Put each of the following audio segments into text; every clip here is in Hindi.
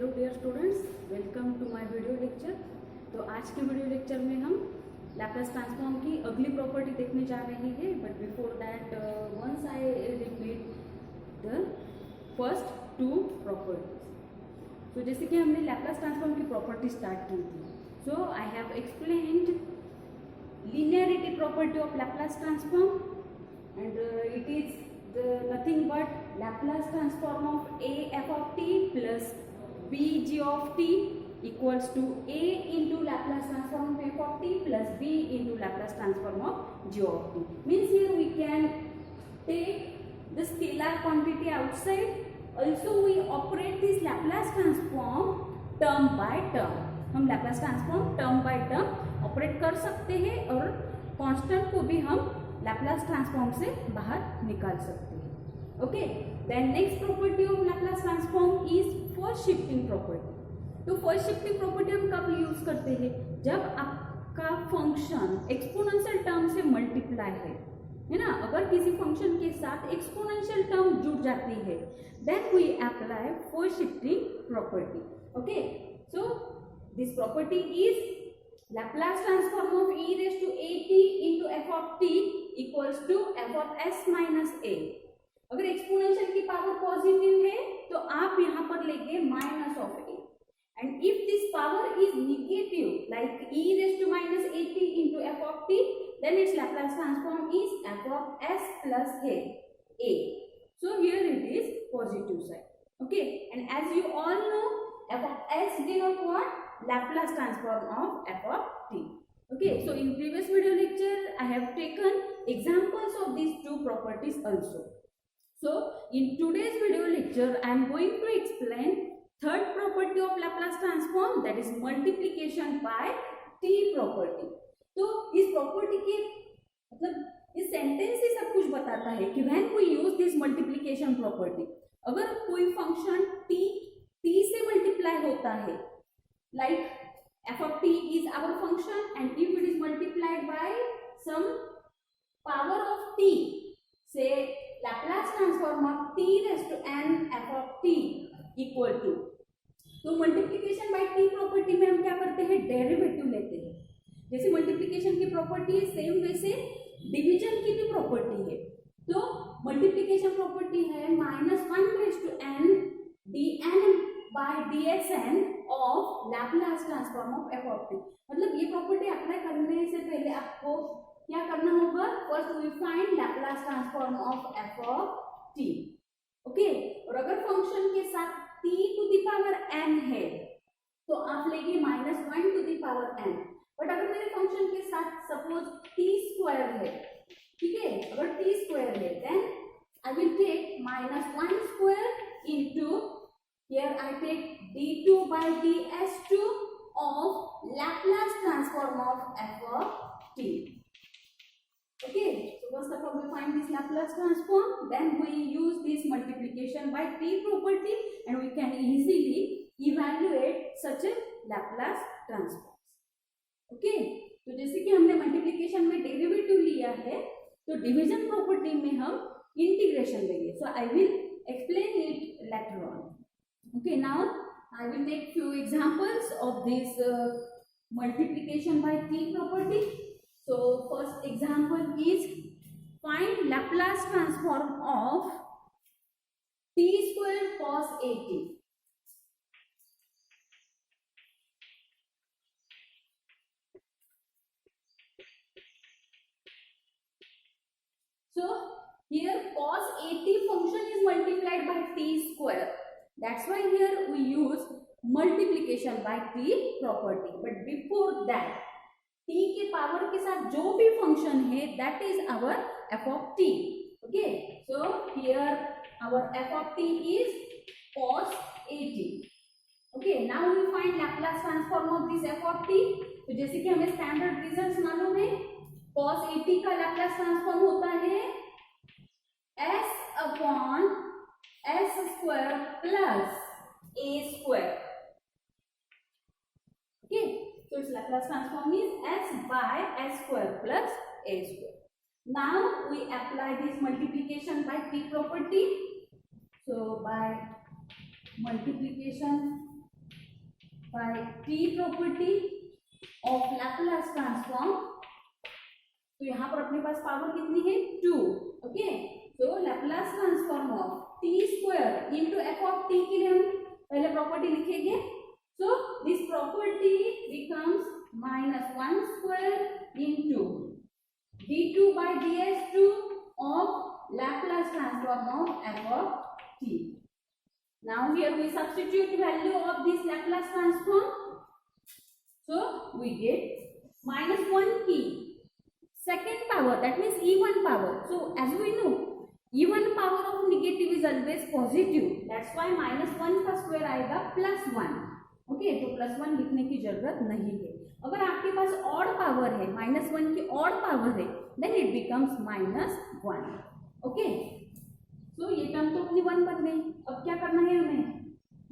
Hello dear students, welcome to my video lecture. तो आज के वीडियो लेक्चर में हम लैप्लास ट्रांसफॉर्म की अगली प्रॉपर्टी देखने जा रहे हैं। But before that once I repeat the first two properties. तो जैसे कि हमने लैप्लास ट्रांसफॉर्म की प्रॉपर्टी स्टार्ट की थी, so I have explained linearity property of Laplace transform, and it is nothing but Laplace transform of a f of t plus b g of t equals to a into Laplace transform of f of t plus b into Laplace transform of g of t. Means here we can take the scalar quantity outside. Also we operate this Laplace transform term by term. हम Laplace transform term by term operate कर सकते हैं और कांस्टेंट को भी हम लैप्लास ट्रांसफॉर्म से बाहर निकाल सकते हैं। Okay, then next property of Laplace transform is first shifting property. तो फर्स्ट शिफ्टिंग प्रॉपर्टी हम कब यूज करते हैं? जब आपका फंक्शन एक्सपोनेंशियल टर्म से मल्टीप्लाई है ना। अगर किसी फंक्शन के साथ एक्सपोनेंशियल टर्म जुड़ जाती है, then we apply first shifting property. Okay, so this property is Laplace transform of e raised to at into f of t equals to f of s minus a। अगर एक्सपोनेंशियल की पावर पॉजिटिव है तो आप यहाँ पर लेंगे minus of a, and if this power is negative like e raised to minus at into f of t, then its Laplace transform is f of s plus a। So here it is positive side. Okay, and as you all know, f of s denote what? Laplace transform of f of t. Okay, so in previous video lecture I have taken examples of these two properties also. So in today's video lecture I am going to explain third property of Laplace transform, that is multiplication by t property. तो इस प्रॉपर्टी के मतलब इस सेंटेंस से सब कुछ बताता है कि when we use this multiplication property, अगर कोई फंक्शन t से मल्टीप्लाई होता है, like f of t is our function, and if it is multiplied by some power of t, say Laplace transform of t raised to n f of t equal to, तो मल्टीप्लिकेशन बाय t प्रॉपर्टी में हम क्या करते हैं? डेरिवेटिव लेते हैं। जैसे मल्टीप्लिकेशन की प्रॉपर्टी है, सेम वैसे डिवीजन की भी प्रॉपर्टी है। तो मल्टीप्लिकेशन प्रॉपर्टी है minus one raise to n dn by dsn of Laplace transform of f of t। मतलब ये प्रॉपर्टी अप्लाई करने से पहले आपको क्या करना होगा? First we find Laplace transform of f of t। Okay, और अगर फंक्शन के साथ t to the power n है तो आप लेंगे minus one to the power n। बट अगर मेरे फंक्शन के साथ सपोज t स्क्वायर है, ठीक है, अगर t स्क्वायर है, then I will take minus one square into, here I take d2 by ds2 of Laplace transform of f of t। Okay, so first of all we find this Laplace transform, then we use this multiplication by t property, and we can easily evaluate such a Laplace transform। Okay, तो जैसे कि हमने मल्टीप्लिकेशन में डेरिवेटिव लिया है, तो डिवीजन प्रॉपर्टी में हम इंटीग्रेशन लेंगे। So I will explain it later on। Okay, now I will take few examples of this multiplication by t property. So first example is find Laplace transform of t square cos at। So here cos at function is multiplied by t square, that's why here we use multiplication by t property। but before that t के पावर के साथ जो भी फंक्शन है, that is our f of t। okay, so here our f of t is cos at। okay, now we find Laplace transform of this f of t। तो जैसे कि हमें स्टैंडर्ड रिजल्ट्स मालूम है, cos at का Laplace transform होता है s upon s square plus a square। okay, so its Laplace transform is s by s square plus a square। now we apply this multiplication by t property। so by multiplication by T property of Laplace transform. तो यहाँ पर अपने पास पावर कितनी है 2. ओके, तो Laplace transform of t square into f of t के लिए हम पहले प्रॉपर्टी लिखेंगे. So this property becomes minus 1 square into d2 by ds2 of Laplace transform of f of t. Now here we substitute value of this Laplace transform. So we get minus 1 key second power, that means even power. So as we know, even power of negative is always positive. That's why minus 1 का स्क्वायर आएगा प्लस 1. ओके, तो प्लस 1 लिखने की जरूरत नहीं है. अगर आपके पास ऑड पावर है, माइनस 1 की ऑड पावर है, then it becomes minus 1. Okay, तो ये टर्म तो अपनी 1 बन गई. अब क्या करना है हमें,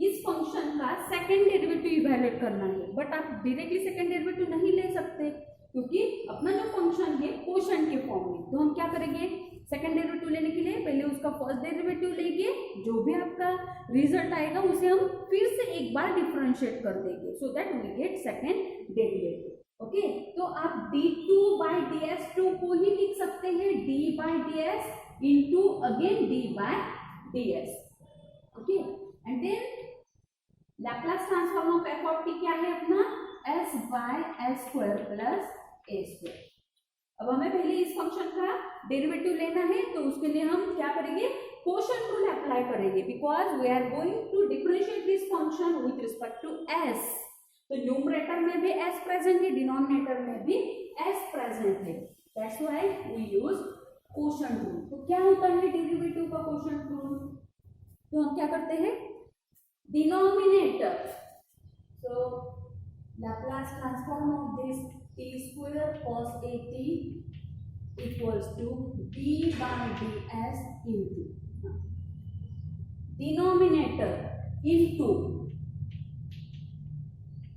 इस फंक्शन का सेकेंड डेरिवेटिव इवैल्यूएट करना है. बट आप डायरेक्टली सेकेंड डेरिवेटिव नहीं ले सकते, क्योंकि अपना जो फंक्शन है कोशेंट के फॉर्म में. तो हम क्या करेंगे, सेकंड डेरिवेटिव लेने के लिए पहले उसका फर्स्ट डेरिवेटिव लेंगे, जो भी आपका रिजल्ट आएगा उसे हम फिर से एक बार डिफरेंशिएट कर देंगे, so that we get second derivative. Okay, तो आप d2 by ds2 को ही लिख सकते हैं d by ds into again d by ds. Okay, and then Laplace transform of f of t क्या है अपना, s by s square plus a square. अब हमें पहले इस फंक्शन का डेरिवेटिव लेना है, तो उसके लिए हम क्या करेंगे, कोशेंट रूल अप्लाई करेंगे, because we are going to differentiate this function with respect to s. तो न्यूमरेटर में भी s प्रेजेंट है, डिनोमिनेटर में भी s प्रेजेंट है. That's why we use quotient rule. तो क्या होता है डेरिवेटिव का कोशेंट रूल, तो हम क्या करते हैं, denominator, so Laplace transform of this t square cos at equals to d by ds into denominator into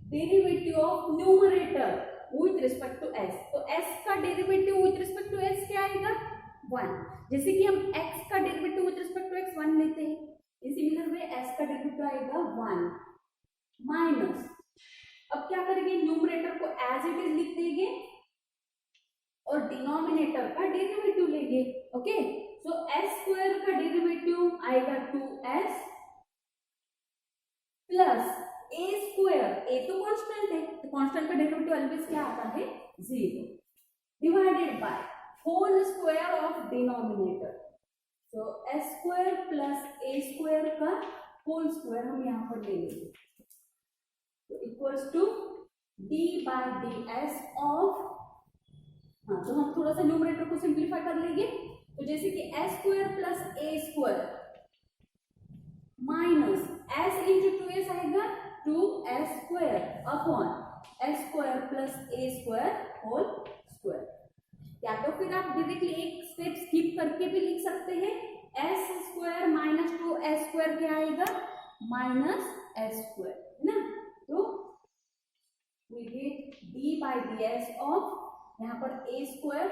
derivative of numerator with respect to s. तो s का derivative with respect to s क्या आएगा, 1. जैसे कि हम x का derivative with respect to x 1 लेते हैं, इसी सिमिलर में s का डेरिवेटिव आएगा 1 माइनस. अब क्या करेंगे, न्यूमरेटर को एज इट इज लिख देंगे और डिनोमिनेटर का डेरिवेटिव लेंगे. ओके, सो s स्क्वायर का डेरिवेटिव आएगा 2s plus a square, a तो कांस्टेंट है, तो कांस्टेंट का डेरिवेटिव ऑलवेज क्या आता है 0, divided by whole square of denominator. तो s square plus a square का होल स्क्वायर हम यहाँ पर ले लेंगे, equals to d by ds of, हाँ तो हम थोड़ा सा न्यूमरेटर को सिंप्लीफाई कर लेंगे. तो जैसे कि s square plus a square minus s into 2s आएगा 2s square upon s square plus a square whole square. या तो फिर आप डायरेक्टली एक स्टेप स्किप करके भी लिख सकते हैं, s square minus 2s square क्या आएगा, माइनस s स्क्वायर, है ना. तो we get d by ds of, यहाँ पर a स्क्वायर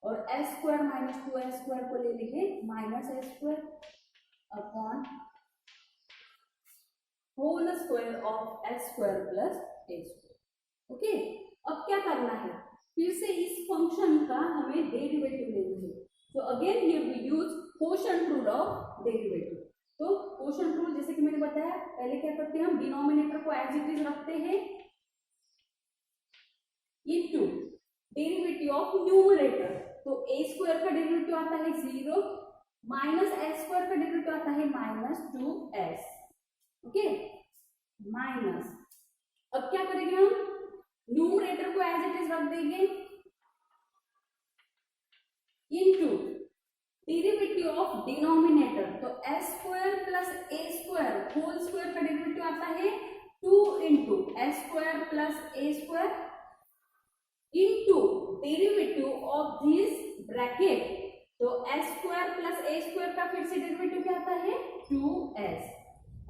और s square minus 2s square को ले लेंगे minus s square upon whole square of s square plus a square. Okay, अब क्या करना है, फिर से इस फंक्शन का हमें डेरिवेटिव लेना है. तो again here we use quotient rule of derivative. तो कोशेंट रूल जैसे कि मैंने बताया, पहले क्या करते हैं, हम डिनोमिनेटर को एज इट इज रखते हैं इनटू डेरिवेटिव ऑफ न्यूमरेटर. तो a स्क्वायर का डेरिवेटिव आता है 0 माइनस s स्क्वायर का डेरिवेटिव आता है माइनस 2s. ओके, माइनस, अब क्या करेंगे हम, न्यूमरेटर को एज इट इज रख देंगे इनटू डेरिवेटिव ऑफ डिनोमिनेटर. तो s square plus a square whole square का डेरिवेटिव आता है 2 into s square plus a square into derivative of this bracket. तो s square plus a square का फिर से डेरिवेटिव क्या आता है 2s.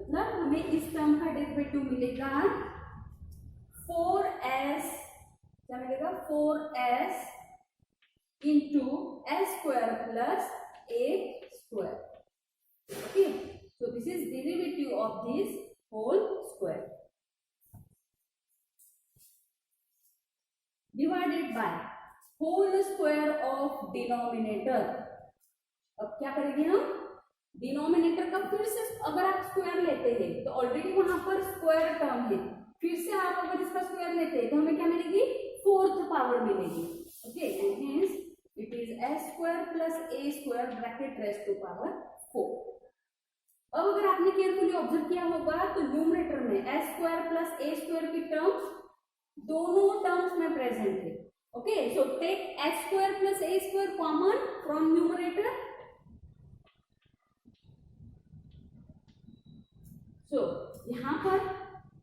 मतलब हमें इस टर्म का डेरिवेटिव मिलेगा 4s, क्या मिलेगा 4s into s square plus a square. Okay, so this is derivative of this whole square. Divided by whole square of denominator. अब क्या करेंगे हम, डिनोमिनेटर का फिर से अगर आप स्क्वायर लेते हैं तो ऑलरेडी वहां पर स्क्वायर टर्म है, फिर से आप अगर इसका स्क्वायर लेते हैं तो हमें क्या मिलेगी, फोर्थ पावर मिलेगी। Okay, and hence it is s square plus a square bracket raise to power 4। अब अगर आपने केयरफुली ऑब्जर्व किया होगा तो न्यूमरेटर में s square plus a square की टर्म्स दोनों टर्म्स में प्रेजेंट है। Okay, so take s square plus a square common from numerator. So यहाँ पर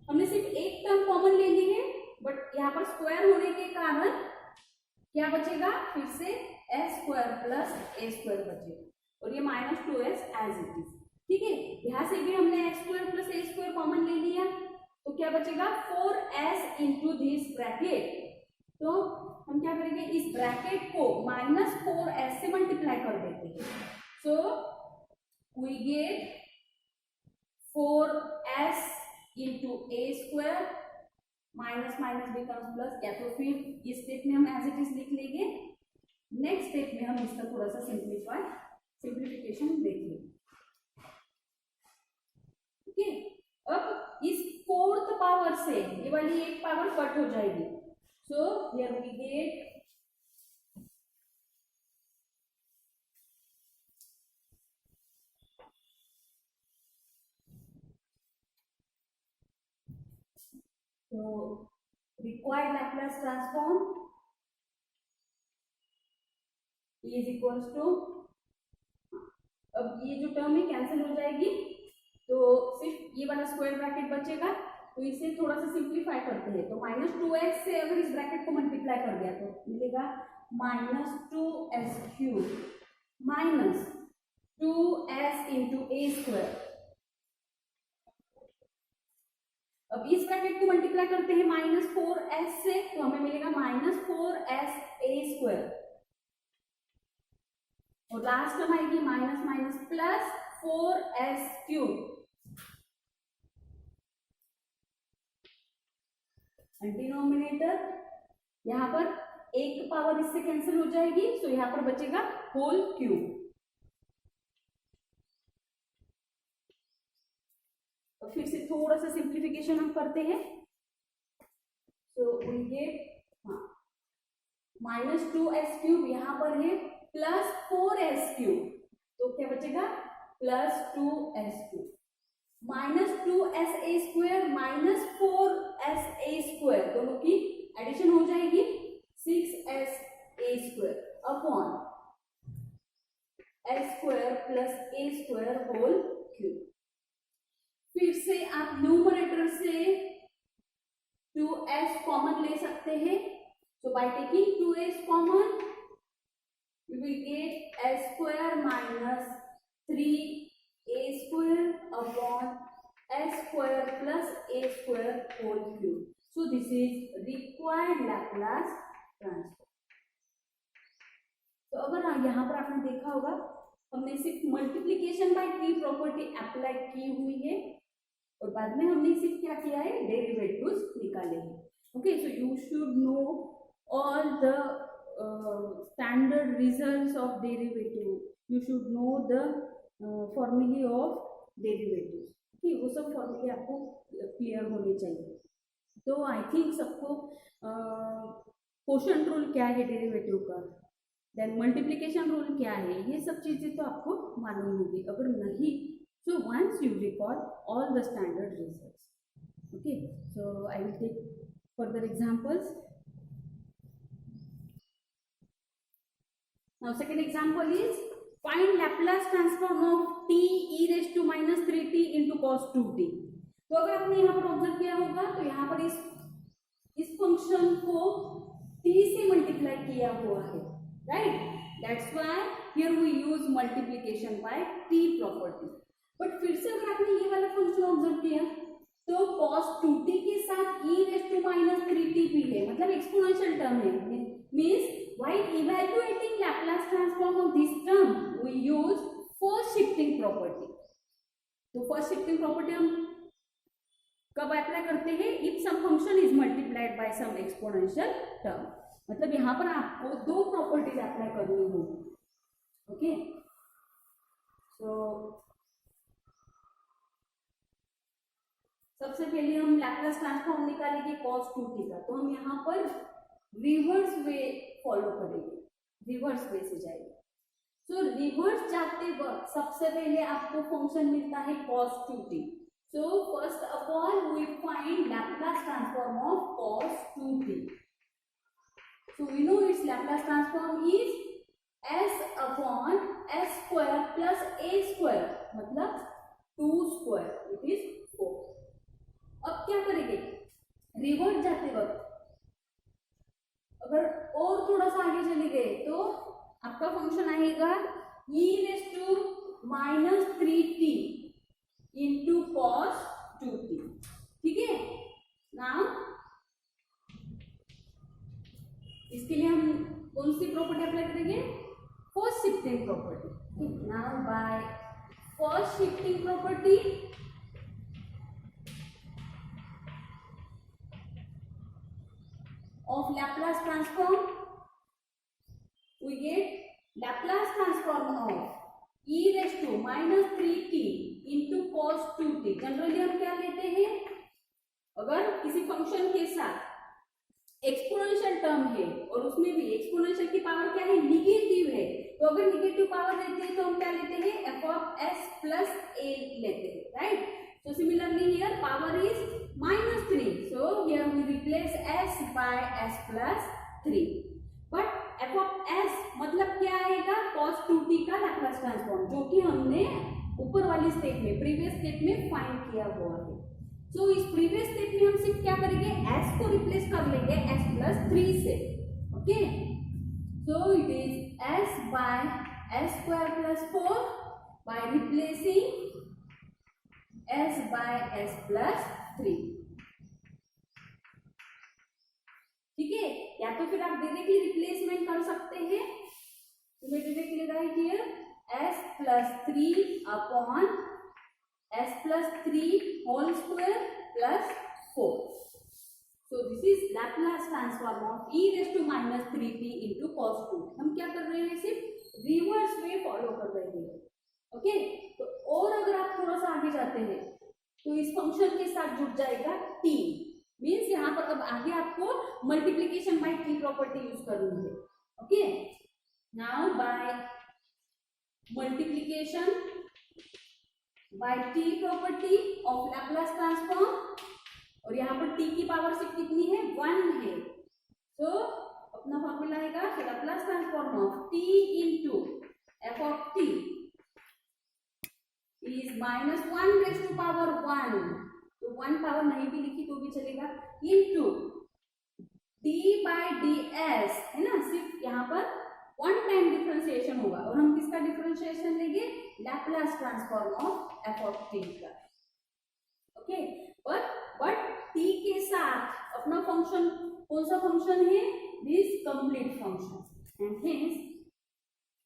हमने सिर्फ एक टर्म कॉमन ले ली है, बट यहाँ पर स्क्वायर होने के कारण क्या बचेगा, फिर से s square plus a square बचेगा और ये -2s एज इट इज। ठीक है, यहाँ से भी हमने s square plus a square common ले लिया तो क्या बचेगा, 4s इंटू दिस ब्रैकेट। तो हम क्या करेंगे, इस ब्रैकेट को -4s से मल्टीप्लाई कर देते हैं। So we get 4s into a square, minus minus becomes plus, या तो फिर इस स्टेप में हम एज इट इज लिख लेंगे, नेक्स्ट स्टेप में हम इसका थोड़ा सा सिंप्लीफिकेशन देखेंगे। ओके, अब इस फोर्थ पावर से ये वाली एक पावर कट हो जाएगी। सो हियर वी गेट तो required Laplace transform is equals to, अब ये जो टर्म है कैंसिल हो जाएगी तो सिर्फ ये वाला स्क्वायर ब्रैकेट बचेगा। तो इसे थोड़ा सा सिंप्लीफाई करते हैं, तो -2s से अगर इस ब्रैकेट को मल्टीप्लाई कर दिया तो मिलेगा -2s cube minus 2s into a square. अब इस ब्रैकेट को मल्टीप्लाई करते हैं -4s से तो हमें मिलेगा -4s a स्क्वायर, और लास्ट टर्म आएगी minus minus plus 4s cube. Denominator यहां पर एक पावर इससे कैंसिल हो जाएगी, तो यहां पर बचेगा होल क्यूब। और फिर से थोड़ा सा सिंप्लीफिकेशन हम करते हैं, तो वी गेट -2s क्यूब यहां पर है प्लस 4s क्यूब, तो क्या बचेगा +2s cube, -2s a square minus 4s a square, दोनों की एडिशन हो जाएगी 6s a square upon s square plus a square whole cube. फिर से आप न्यूमरेटर से 2s कॉमन ले सकते हैं, so by taking 2s common you will get s square minus 3a square upon s square plus a square whole cube. So this is required Laplace transform. तो अगर यहाँ पर आपने देखा होगा हमने सिर्फ multiplication bye T property apply की हुई है और बाद में हमने सिर्फ क्या किया है, डेरिवेटिव्स निकाले हैं। Okay, so you should know all the standard results of derivative, you should know the formulae of derivatives। ठीक, वो सब फॉर्मूले आपको क्लियर होने चाहिए। तो आई थिंक सबको क्वोशंट रूल क्या है डेरिवेटिव का, देन मल्टीप्लिकेशन रूल क्या है, ये सब चीजें तो आपको मालूम होगी। अगर नहीं, so once you recall all the standard results. Okay, so I will take further examples. Now second example is find Laplace transform of t e raised to minus 3t into cos 2t। तो अगर आपने यहाँ पर ऑब्जर्व किया होगा तो यहाँ पर इस फंक्शन को t से मल्टीप्लाई किया हुआ है, right, that's why here we use multiplication by t property. But फिर से अगर आपने ये वाला फंक्शन ऑब्जर्व किया तो cos 2t के साथ e raised to minus 3t भी है, मतलब एक्सपोनेंशियल टर्म है, means while evaluating Laplace transform of this term we use first shifting property। तो first shifting property हम कब अप्लाई करते हैं, if some function is multiplied by some exponential term। मतलब यहाँ पर आपको दो प्रॉपर्टीज अप्लाई करनी होगी। ओके, तो सबसे पहले हम लैप्लास ट्रांसफॉर्म निकालेंगे cos 2t का, तो हम यहाँ पर रिवर्स वे फॉलो करेंगे, रिवर्स वे से जाएंगे। सो रिवर्स जाते वक्त सबसे पहले आपको फंक्शन मिलता है cos 2t। So first of all we find Laplace transform of cos 2t। So we know its Laplace transform is s upon s square plus a square, मतलब 2 स्क्वायर, इट इज 4। अब क्या करेंगे, रिवर्स जाते वक्त अगर और थोड़ा सा आगे चले गए तो आपका फंक्शन आएगा e raise to minus 3t into cos 2t। ठीक है, नाउ इसके लिए हम कौन सी प्रॉपर्टी अप्लाई करेंगे, first shifting property. Now by first shifting property of Laplace transform, we get Laplace transform of e raised to minus 3t into cos 2t। Generally हम क्या लेते हैं, अगर किसी फंक्शन के साथ एक्सपोनेंशियल टर्म है और उसमें भी एक्सपोनेंशियल की पावर क्या है, निगेटिव है, तो अगर निगेटिव पावर लेते हैं तो हम क्या लेते हैं, एफ ऑफ एस प्लस ए लेते हैं, right. So similarly here power is minus 3, so here we replace s by s plus 3, but f of s मतलब क्या आएगा, cos 2t का लैप्लास ट्रांसफॉर्म, जो कि हमने ऊपर वाली स्टेप में, प्रीवियस स्टेप में फाइंड किया हुआ है। सो इस प्रीवियस स्टेप में हम सिर्फ क्या करेंगे, s को रिप्लेस कर लेंगे s plus 3 से। Okay, so it is s by s square plus 4 by replacing s by s plus 3। ठीक है, या तो फिर आप डायरेक्टली रिप्लेसमेंट कर सकते हैं, तो मैं directly write here s plus 3 upon s plus 3 whole square plus 4। So this is Laplace transform of e raise to minus 3t into cos 2। हम क्या कर रहे हैं, सिर्फ रिवर्स वे फॉलो कर रहे हैं। ओके, तो और अगर आप थोड़ा सा आगे जाते हैं तो इस फंक्शन के साथ जुड़ जाएगा t, मीन्स यहाँ पर अब आगे आपको multiplication by t property use करनी है। Okay, now by multiplication by t property of Laplace transform, और यहाँ पर t की पावर सिर्फ कितनी है, 1 है, तो अपना फॉर्मूला आएगा Laplace transform of t into F of t is minus 1 raised to power 1, तो 1 पावर नहीं भी लिखी तो भी चलेगा, into d by ds, है ना, सिर्फ यहाँ पर वन टाइम डिफरेंशिएशन होगा, और हम किसका डिफरेंशिएशन लेंगे, Laplace transform of F of T का। ओके, बट टी के साथ अपना फंक्शन कौन सा फंक्शन है, this complete function, and hence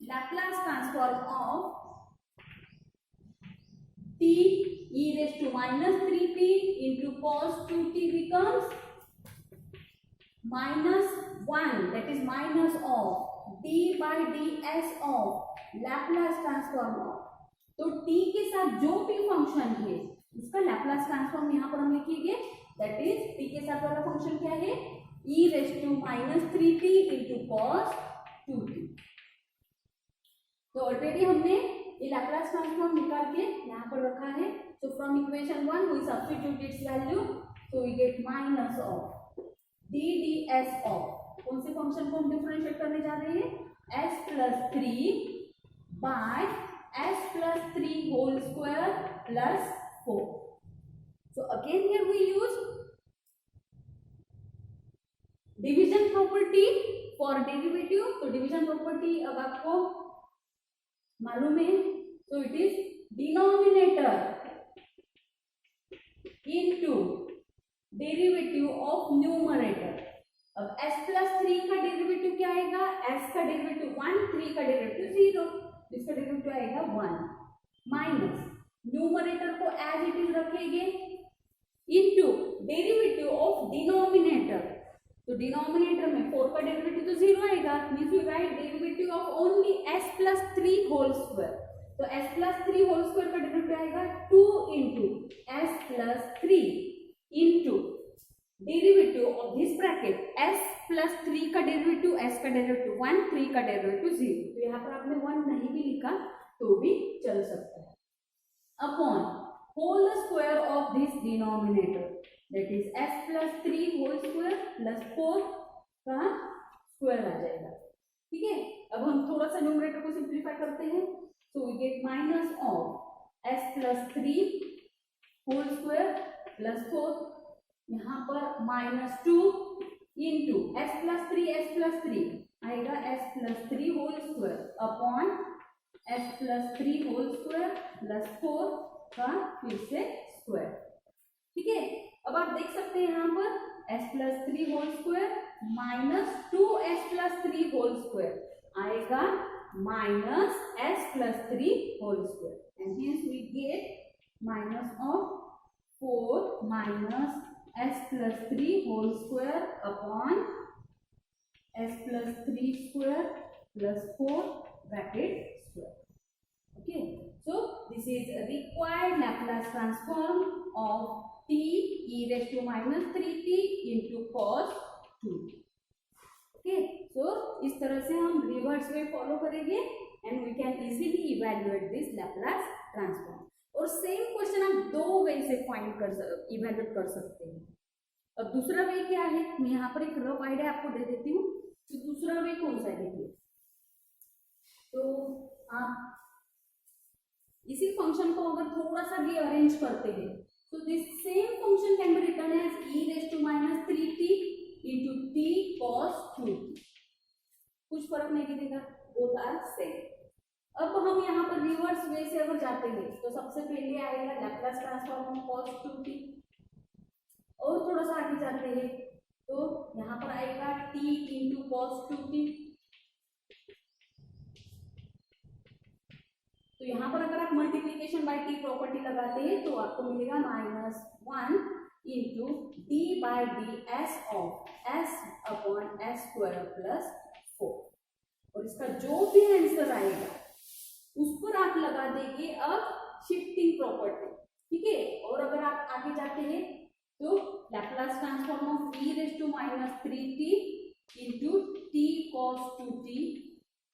Laplace transform of t e raised to minus 3t into cos 2t becomes minus 1, that is minus of d by ds of Laplace transform of, तो t के साथ जो भी फंक्शन है उसका लैप्लास ट्रांसफॉर्म यहाँ पर हम लिखेंगे, दैट इज t के साथ वाला फंक्शन क्या है, e raised to minus 3t into cos 2t। तो ऑलरेडी हमने ये लैप्लास ट्रांसफॉर्म निकाल के यहाँ पर रखा है, so from equation 1 we substitute its value, so we get minus of d d s of, कौन से फंक्शन को हम डिफरेंशिएट करने जा रहे हैं, s plus 3 by s plus 3 whole square plus 4। So again here we use division property for derivative, तो डिवीजन प्रॉपर्टी अब आपको मालूम है, तो it is denominator into derivative of numerator. अब s प्लस 3 का डेरिवेटिव क्या आएगा, s का डेरिवेटिव 1, 3 का डेरिवेटिव 0, इसका डेरिवेटिव आएगा 1 माइनस न्यूमरेटर को एज इट इज रखेंगे इनटू डेरिवेटिव ऑफ डिनोमिनेटर, तो डिनोमिनेटर में 4 का डेरिवेटिव तो 0 आएगा, means you write derivative of only s plus 3 whole square. तो s प्लस 3 होल स्क्वायर का डेरिवेटिव आएगा 2 into s plus 3 into derivative of this bracket s plus 3 का डेरिवेटिव, s का डेरिवेटिव 1, 3 का डेरिवेटिव 0। तो यहाँ पर आपने 1 नहीं भी लिखा तो भी चल सकता है। Upon whole square of this denominator that is s plus 3 whole square plus 4 का स्क्वायर आ जाएगा। ठीक है, अब हम थोड़ा सा न्यूमरेटर को सिंप्लीफाई करते हैं। So we get minus of s plus 3 whole square plus 4, यहाँ पर माइनस 2 इंटू s प्लस 3 आएगा s plus 3 whole square upon s plus 3 whole square plus 4 का फिर से स्क्वायर। ठीक है, अब आप देख सकते हैं यहाँ पर s plus 3 whole square minus 2s plus 3 whole square आएगा minus s plus 3 whole square and hence we get minus of 4 minus s plus 3 whole square upon s plus 3 square plus 4 bracket square. Okay, so this is a required Laplace transform of t e raised to minus 3t into cos 2। Okay, so इस तरह से हम रिवर्स वे फॉलो करेंगे and we can easily evaluate this Laplace transform. और सेम क्वेश्चन आप दो वे से फाइंड कर इवेल्युएट कर सकते हैं। अब दूसरा वे क्या है, मैं यहाँ पर एक रफ आइडिया आपको दे देती हूँ। तो दूसरा वे कौन सा है देखिए, तो आप इसी फंक्शन को अगर थोड़ा सा भी अरेंज करते हैं तो this same function can be written as e raise to minus 3t into t cos 2t। कुछ फर्क नहीं गिरेगा, बोथ आर सेम। अब हम यहाँ पर रिवर्स वे से अगर जाते हैं तो सबसे पहले आएगा Laplace transform of cos 2t, और थोड़ा सा आगे जाते हैं तो यहाँ पर आएगा t इंटू cos 2t। तो यहाँ पर अगर आप मल्टीप्लीकेशन बाय टी प्रॉपर्टी लगाते हैं तो आपको मिलेगा minus 1 into D by D s of S upon S square plus 4। और इसका जो भी आंसर आएगा उस पर आप लगा देंगे अब शिफ्टिंग प्रॉपर्टी। ठीक है, और अगर आप आगे जाते हैं तो Laplace transform of e raise to minus 3t into t cos 2t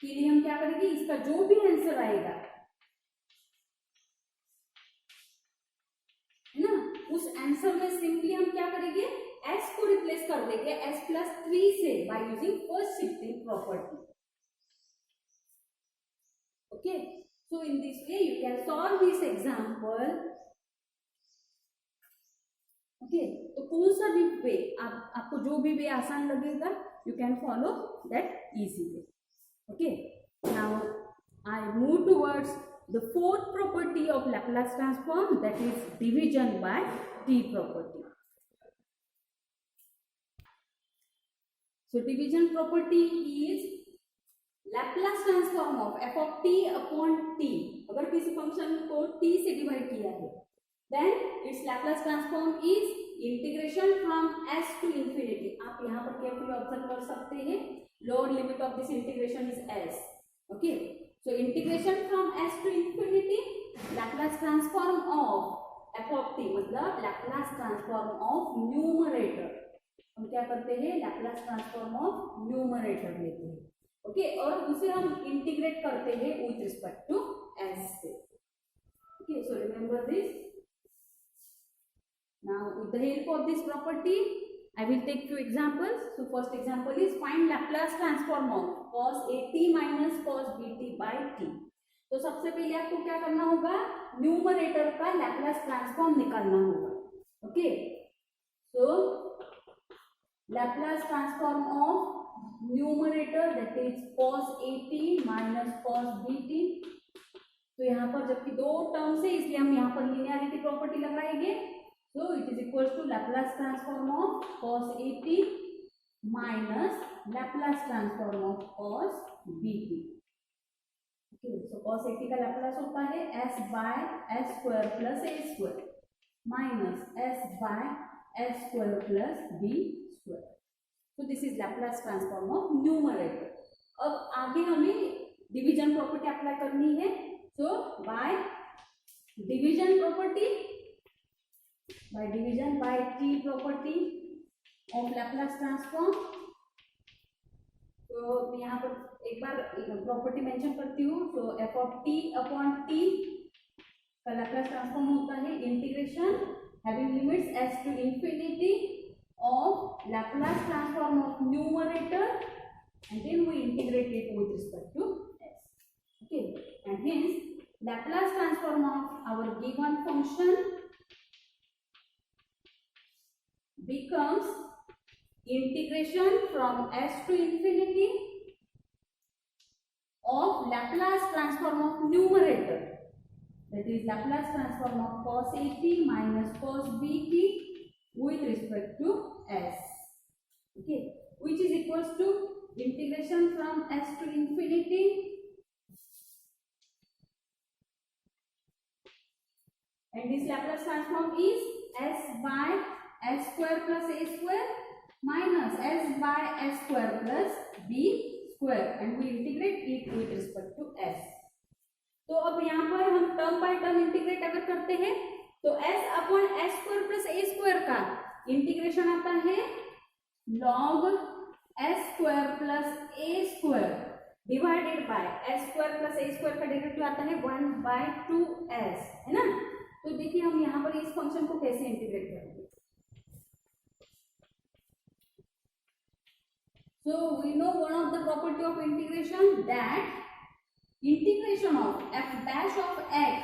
के लिए हम क्या करेंगे, इसका जो भी आंसर आएगा है ना, उस आंसर में सिंपली हम क्या करेंगे, s को रिप्लेस कर देंगे s प्लस 3 से by using first shifting property. Okay, so in this way you can solve this example. Okay, तो कौन सा भी वे आपको जो भी वे आसान लगेगा you can follow that easily. Okay, now I move towards the fourth property of Laplace transform, that is division by t property. So division property is Laplace transform of f of t upon t। अगर किसी फंक्शन को t से डिवाइड किया है then its Laplace transform is integration from s to infinity। आप यहाँ पर केयरफुली ऑब्जर्व कर सकते हैं, lower limit of this integration is s। Okay, so integration from s to infinity Laplace transform of f of t मतलब Laplace transform of numerator। हम क्या करते हैं, Laplace transform of numerator लेते हैं। ओके, और उसे हम इंटीग्रेट करते हैं with respect to s से। Okay, so remember this। Now with the help of this property I will take few examples। So first example is find Laplace transform of cos at minus cos bt by t। तो सबसे पहले आपको क्या करना होगा, न्यूमरेटर का लैप्लास ट्रांसफॉर्म निकालना होगा। Okay, so Laplace transform of numerator that is cos at minus cos bt। तो यहाँ पर जबकि दो टर्म्स है इसलिए हम यहाँ पर लिनियरिटी प्रॉपर्टी लगाएंगे। So it is equal to Laplace transform of cos at minus Laplace transform of cos bt। Okay, so cos at का Laplace होता है s by s square plus a square minus s by s square plus b square। So this is Laplace transform of numerator. अब आगे हमें डिवीजन प्रॉपर्टी अप्लाई करनी है. So by division property, by T property of Laplace transform. तो यहाँ पर एक बार प्रॉपर्टी मेंशन करती हूँ. तो f of t upon t का लैप्लास ट्रांसफॉर्म होता है integration having limits s to infinity of Laplace transform of numerator, and then we integrate it with respect to s. Okay, and hence Laplace transform of our given function becomes integration from s to infinity of Laplace transform of numerator, that is Laplace transform of cos at minus cos bt with respect to s. Okay, which is equals to integration from s to infinity and this Laplace transform is s by s square plus a square minus s by s square plus b square, and we integrate it with respect to s. तो अब यहाँ पर हम टर्म बाय टर्म इंटीग्रेट अगर करते हैं तो s upon s square plus a square का इंटीग्रेशन आता है log s square plus a square divided by s square plus a square का डेरिवेटिव आता है 1/2s, है ना. तो देखिए हम यहाँ पर इस फंक्शन को कैसे इंटीग्रेट करेंगे. So we know one of the property of integration, that integration of f dash of x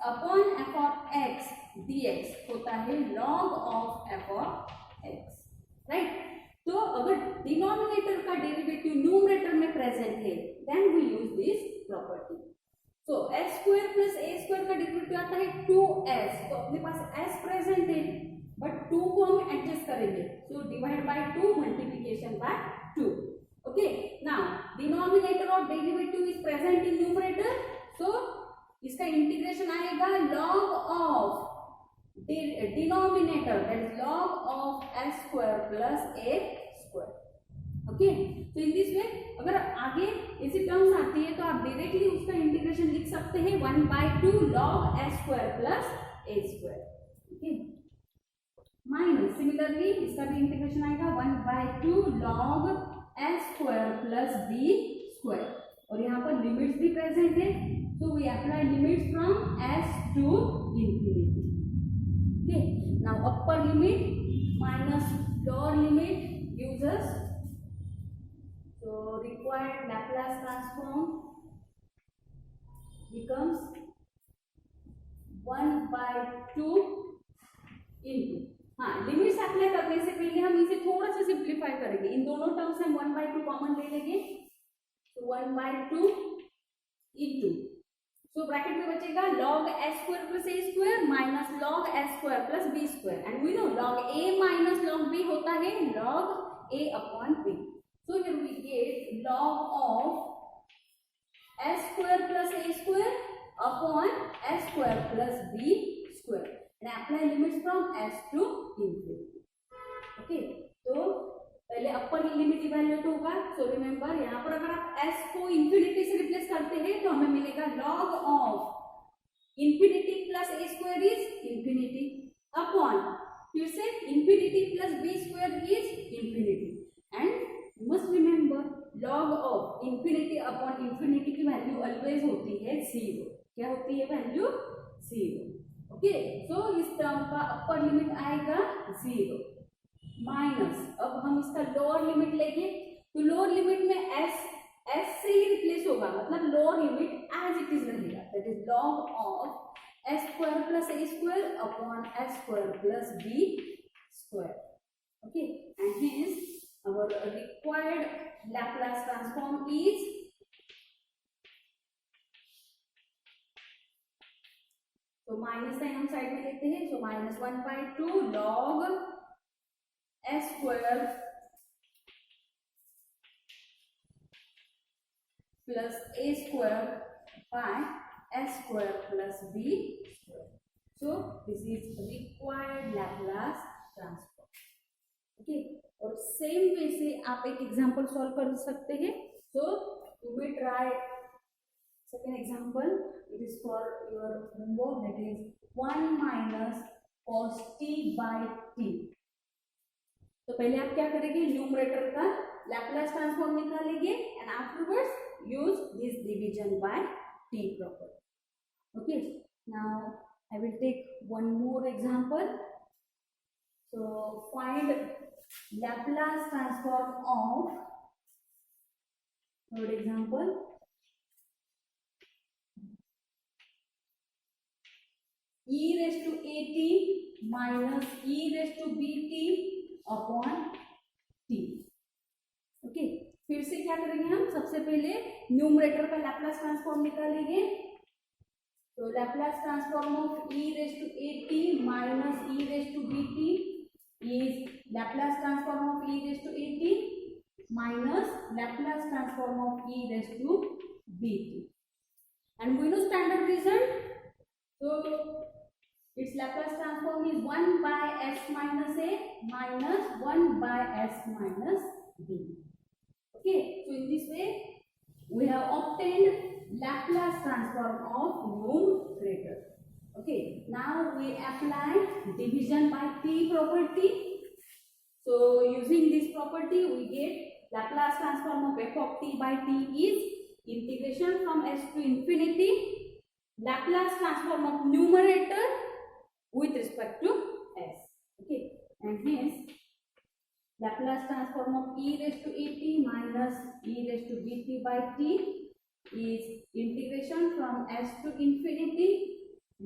upon f of x dx होता है log of f of x, right. तो अगर डिनोमिनेटर का डेरिवेटिव न्यूमरेटर में प्रेजेंट है then we use this property. So s square plus a square का डेरिवेटिव आता है 2s. तो अपने पास s प्रेजेंट है बट 2 को हम एडजस्ट करेंगे. So divide by 2 multiplication bye 2. Okay, now denominator of derivative is present in numerator, so इसका इंटीग्रेशन आएगा log of denominator, that is log of s square plus a square. Okay, so in this way अगर आगे ऐसी टर्म्स आती है तो आप डायरेक्टली उसका इंटीग्रेशन लिख सकते हैं 1/2 log s square plus a square. Okay, minus similarly इसका भी इंटीग्रेशन आएगा 1/2 log s square plus b square, और यहाँ पर लिमिट्स भी प्रेजेंट है. So we apply limits from s to infinity. Okay, now upper limit minus lower limit gives us so required Laplace transform becomes 1/2 into. हाँ, लिमिट्स अप्लाई करने से पहले हम इसे थोड़ा सा सिंप्लीफाई करेंगे. इन दोनों टर्म्स हम 1/2 कॉमन ले लेंगे. तो 1/2 into, सो ब्रैकेट में बचेगा log s square plus a square minus log s square plus b square, and we know log a minus log b होता है log a upon b. So here we get log of s square plus a square upon s square plus b square, and apply limits from s to infinity. Okay, तो पहले अपर लिमिट इवैल्यूएट होगा. सो रिमेंबर यहाँ पर अगर आप s को इंफिनिटी से रिप्लेस करते हैं तो हमें मिलेगा log of infinity plus a square is infinity upon फिर से infinity plus b square is infinity, and you must remember log of infinity upon infinity की वैल्यू ऑलवेज होती है 0. क्या होती है वैल्यू? 0. ओके, सो इस टर्म का अपर लिमिट आएगा 0 माइनस, अब हम इसका लोअर लिमिट लेंगे तो लोअर लिमिट में s से ही रिप्लेस होगा, मतलब lower limit as it is रहेगा, that is log of s square plus a square upon s square plus b square. Okay, and hence our required Laplace transform is तो माइनस साइन हम साइड में लेते हैं. So minus 1/2 log s square plus a square by s square plus b square. So this is required Laplace transform. Okay, और सेम वे से आप एक एग्जांपल सॉल्व कर सकते हैं. So you will try second example. It is for your homework, that is 1 minus cos t by t. तो पहले आप क्या करेंगे, न्यूमरेटर का लैप्लास ट्रांसफॉर्म निकालेंगे and afterwards use this division bye t property. Okay, now I will take one more example. So find Laplace transform of, third example, e raised to at minus e raised to bt upon t. Okay, फिर से क्या करेंगे हम, सबसे पहले न्यूमरेटर का लैप्लास ट्रांसफॉर्म निकालेंगे. तो Laplace transform of e raised to at minus e raised to bt is Laplace transform of e raised to at minus Laplace transform of e raised to bt. And we know standard result. So its Laplace transform is 1 by s minus a minus 1 by s minus b. Okay, so in this way we have obtained Laplace transform of numerator. Okay, now we apply division by t property. So using this property we get Laplace transform of f of t by t is integration from s to infinity Laplace transform of numerator with respect to s. Okay, and hence Laplace transform of e raised to at minus e raised to bt by t is integration from s to infinity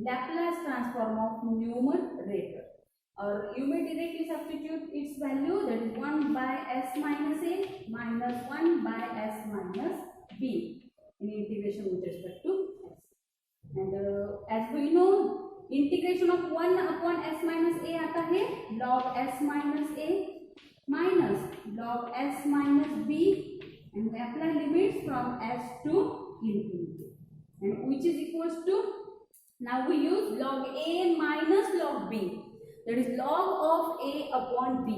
Laplace transform of numerator. Or you may directly substitute its value, that is 1 by s minus a minus 1 by s minus b in integration with respect to s. And as we know, integration of 1 upon s minus a आता है log s minus a minus log s minus b, and we apply limits from s to infinity, and which is equals to, now we use log a minus log b, that is log of a upon b.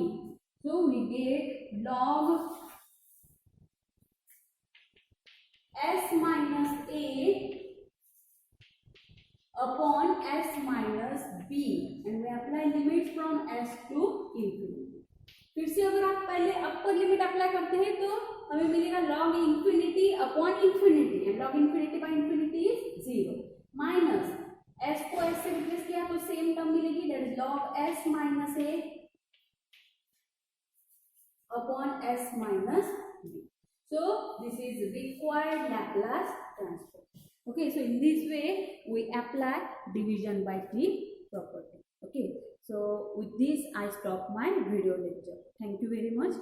So we get log s minus a upon s minus b, and we apply limits from s to infinity. फिर से अगर आप पहले अपर लिमिट अप्लाई करते हैं तो हमें मिलेगा log infinity upon infinity, and log infinity by infinity is 0 minus s को s से रिप्लेस किया तो सेम टर्म मिलेगी, that is log s minus a upon s minus b. So this is required Laplace transform. Okay, so in this way we apply division by t property. Okay, so with this I stop my video lecture. Thank you very much.